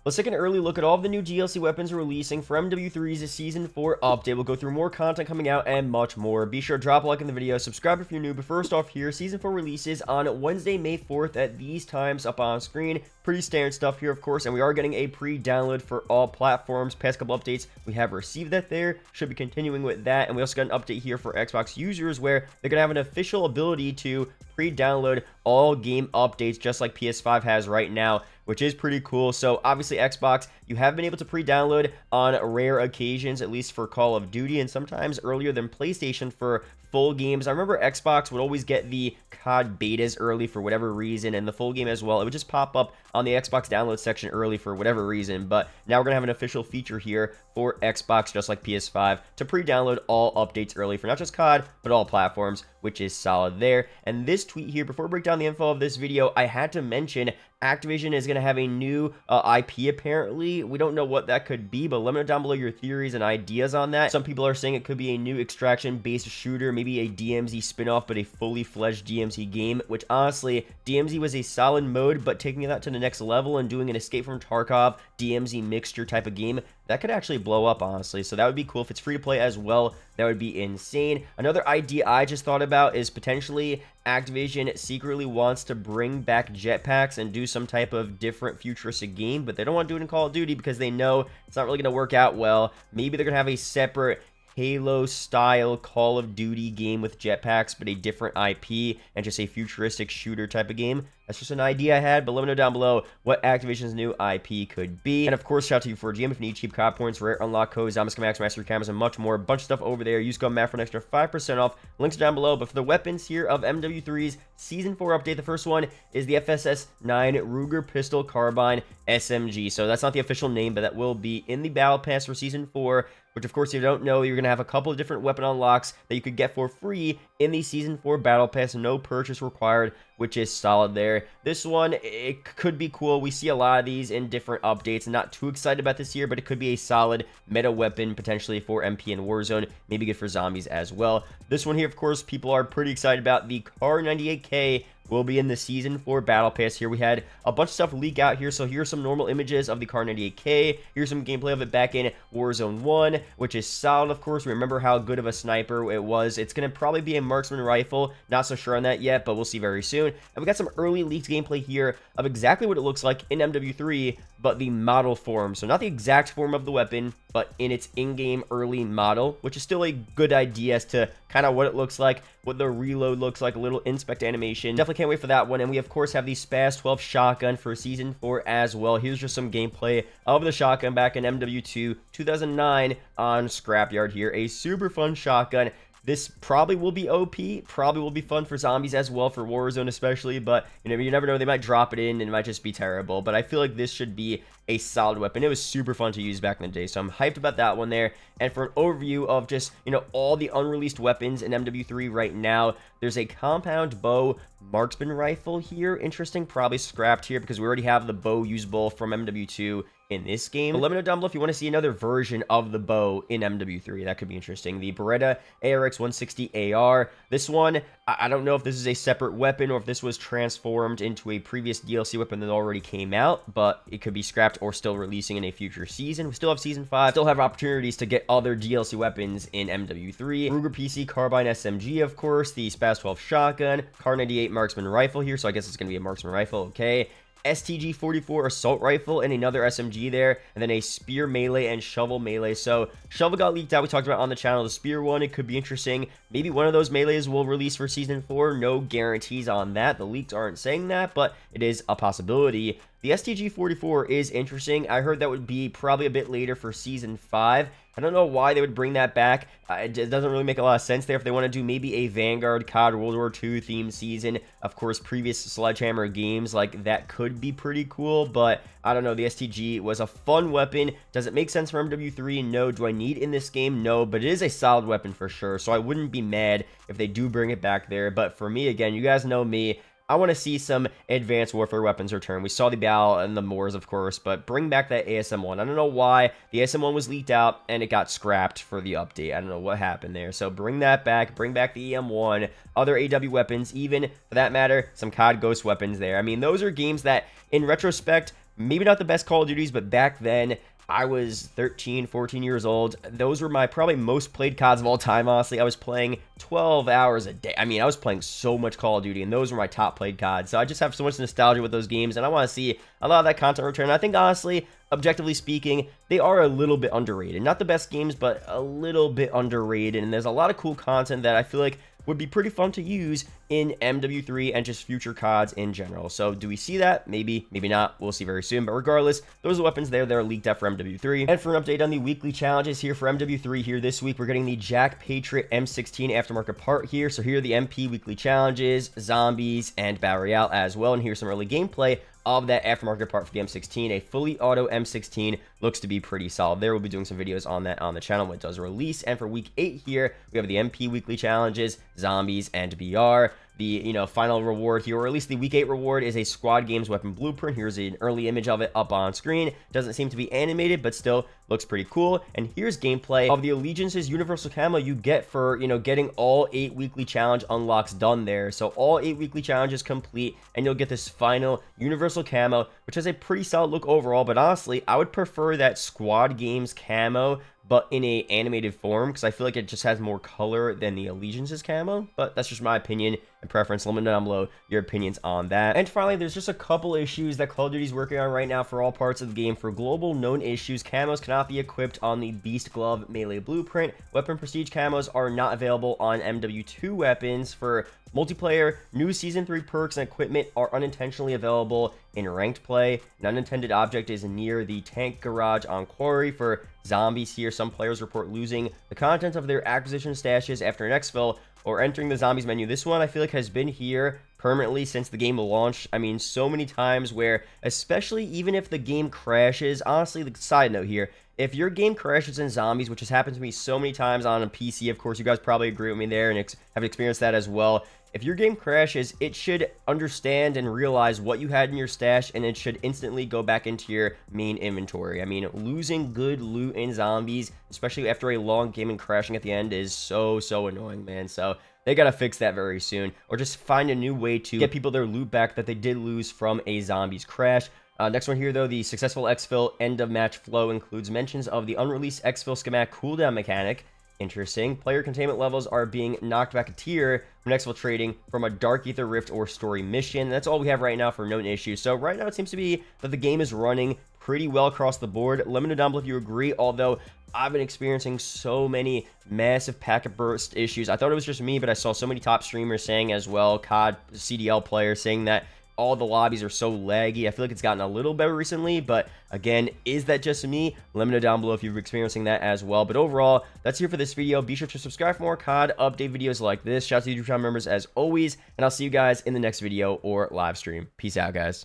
Let's take an early look at all of the new DLC weapons releasing for MW3's Season 4 update. We'll go through more content coming out and much more. Be sure to drop a like in the video, subscribe if you're new. But first off here, Season 4 releases on Wednesday, May 4th at these times up on screen. Pretty standard stuff here, of course, and we are getting a pre-download for all platforms. Past couple updates, we have received that there. Should be continuing with that, and we also got an update here for Xbox users where they're going to have an official ability to pre-download all game updates just like PS5 has right now, which is pretty cool. So obviously Xbox, you have been able to pre-download on rare occasions, at least for Call of Duty, and sometimes earlier than PlayStation for full games. I remember Xbox would always get the COD betas early for whatever reason, and the full game as well. It would just pop up on the Xbox download section early for whatever reason, but now we're going to have an official feature here for Xbox, just like PS5, to pre-download all updates early for not just COD, but all platforms, which is solid there. And this tweet here, before we break down the info of this video, I had to mention Activision is going to have a new IP apparently. We don't know what that could be, but let me know down below your theories and ideas on that. Some people are saying it could be a new extraction-based shooter, maybe a DMZ spin-off, but a fully fledged DMZ game, which honestly, DMZ was a solid mode, but taking that to the next level and doing an Escape from Tarkov DMZ mixture type of game, that could actually blow up, honestly. So that would be cool. If it's free to play as well, that would be insane. Another idea I just thought about is potentially Activision secretly wants to bring back jetpacks and do some type of different futuristic game, but they don't want to do it in Call of Duty because they know it's not really going to work out well. Maybe they're going to have a separate Halo-style Call of Duty game with jetpacks, but a different IP and just a futuristic shooter type of game. That's just an idea I had, but let me know down below what Activision's new IP could be. And of course, shout out to you for GM if you need cheap COD points, rare unlock codes, Zombies, Master Camos, and much more. A bunch of stuff over there. Use code MATT for an extra 5% off. Links are down below. But for the weapons here of MW3's Season 4 update, the first one is the FSS-9 Ruger Pistol Carbine SMG. So that's not the official name, but that will be in the Battle Pass for Season 4. Which, of course, if you don't know, you're going to have a couple of different weapon unlocks that you could get for free in the Season 4 Battle Pass. No purchase required, which is solid there. This one, it could be cool. We see a lot of these in different updates. I'm not too excited about this here, but it could be a solid meta weapon potentially for MP and Warzone. Maybe good for zombies as well. This one here, of course, people are pretty excited about. The KAR98k will be in the Season 4 Battle Pass here. We had a bunch of stuff leak out here, so here's some normal images of the KAR98k. Here's some gameplay of it back in Warzone 1, which is solid, of course. Remember how good of a sniper it was. It's going to probably be a marksman rifle. Not so sure on that yet, but we'll see very soon. And we got some early leaked gameplay here of exactly what it looks like in MW3, but the model form. So not the exact form of the weapon, but in its in-game early model, which is still a good idea as to kind of what it looks like, what the reload looks like, a little inspect animation. Definitely can't wait for that one. And we, of course, have the SPAS 12 shotgun for Season 4 as well. Here's just some gameplay of the shotgun back in MW2 2009 on Scrapyard here. A super fun shotgun. This probably will be OP, probably will be fun for zombies as well, for Warzone especially, but you never know, they might drop it in and it might just be terrible. But I feel like this should be a solid weapon. It was super fun to use back in the day, so I'm hyped about that one there. And for an overview of just, all the unreleased weapons in MW3 right now, there's a compound bow marksman rifle here. Interesting, probably scrapped here because we already have the bow usable from MW2 in this game. But let me know down below if you want to see another version of the bow in MW3. That could be interesting. The Beretta ARX160 AR. This one, I don't know if this is a separate weapon or if this was transformed into a previous DLC weapon that already came out, but it could be scrapped or still releasing in a future season. We still have Season 5, still have opportunities to get other DLC weapons in MW3. Ruger PC Carbine SMG, of course, the SPAS 12 shotgun, KAR98 marksman rifle here, so I guess it's going to be a marksman rifle, okay. STG-44 assault rifle and another SMG there, and then a spear melee and shovel melee. So shovel got leaked out, we talked about on the channel. The spear one, it could be interesting. Maybe one of those melees will release for Season 4. No guarantees on that. The leaks aren't saying that, but it is a possibility. The STG-44 is interesting. I heard that would be probably a bit later for Season 5. I don't know why they would bring that back. It doesn't really make a lot of sense there. If they want to do maybe a Vanguard, COD, World War II themed season, of course, previous Sledgehammer games, like that could be pretty cool, but I don't know. The STG was a fun weapon. Does it make sense for MW3? No. Do I need in this game? No, but it is a solid weapon for sure, so I wouldn't be mad if they do bring it back there. But for me, again, you guys know me. I want to see some Advanced Warfare weapons return. We saw the BAL and the Moors, of course, but bring back that ASM-1. I don't know why. The ASM-1 was leaked out, and it got scrapped for the update. I don't know what happened there. So bring that back. Bring back the EM-1, other AW weapons, even, for that matter, some COD Ghost weapons there. I mean, those are games that, in retrospect, maybe not the best Call of Duties, but back then, I was 13, 14 years old. Those were my probably most played CODs of all time, honestly. I was playing 12 hours a day. I mean, I was playing so much Call of Duty, and those were my top played CODs. So I just have so much nostalgia with those games, and I want to see a lot of that content return. I think, honestly, objectively speaking, they are a little bit underrated. Not the best games, but a little bit underrated, and there's a lot of cool content that I feel like would be pretty fun to use in MW3 and just future CODs in general. So do we see that? Maybe, maybe not. We'll see very soon. But regardless, those are the weapons there that are leaked out for MW3. And for an update on the weekly challenges here for MW3 here this week, we're getting the Jack Patriot M16 aftermarket part here. So here are the MP weekly challenges, zombies, and Battle Royale as well. And here's some early gameplay of that aftermarket part for the M16. A fully auto M16 looks to be pretty solid there. We'll be doing some videos on that on the channel when it does release. And for week 8 here, we have the MP weekly challenges, zombies, and BR. The, final reward here, or at least the week 8 reward, is a Squad Games weapon blueprint. Here's an early image of it up on screen. Doesn't seem to be animated, but still looks pretty cool. And here's gameplay of the Allegiance's universal camo you get for, getting all 8 weekly challenge unlocks done there. So all 8 weekly challenges complete, and you'll get this final universal camo, which has a pretty solid look overall. But honestly, I would prefer that Squad Games camo, but in a animated form, because I feel like it just has more color than the Allegiance's camo. But that's just my opinion and preference. Let me know down below your opinions on that. And finally, there's just a couple issues that Call of Duty is working on right now for all parts of the game. For global known issues, camos cannot be equipped on the Beast Glove melee blueprint. Weapon prestige camos are not available on MW2 weapons. For multiplayer, new Season 3 perks and equipment are unintentionally available in ranked play. An unintended object is near the tank garage on Quarry. For zombies here, some players report losing the contents of their acquisition stashes after an exfil or entering the zombies menu. This one I feel like has been here permanently since the game launched. I mean, so many times where, especially even if the game crashes, honestly, the side note here, if your game crashes in zombies, which has happened to me so many times on a PC, of course, you guys probably agree with me there and have experienced that as well. If your game crashes, it should understand and realize what you had in your stash, and it should instantly go back into your main inventory. I mean, losing good loot in zombies, especially after a long game and crashing at the end, is so annoying, man. So they gotta fix that very soon, or just find a new way to get people their loot back that they did lose from a zombies crash. Next one here, though, the successful exfil end of match flow includes mentions of the unreleased exfil schematic cooldown mechanic. Interesting. Player containment levels are being knocked back a tier from exfil trading from a Dark Ether Rift or story mission. That's all we have right now for known issues. So right now it seems to be that the game is running pretty well across the board. Let me know down below if you agree, although I've been experiencing so many massive packet burst issues. I thought it was just me, but I saw so many top streamers saying as well, COD CDL players saying that all the lobbies are so laggy. I feel like it's gotten a little better recently, but again, is that just me? Let me know down below if you're experiencing that as well. But overall, that's here for this video. Be sure to subscribe for more COD update videos like this. Shout out to YouTube channel members as always, and I'll see you guys in the next video or live stream. Peace out, guys.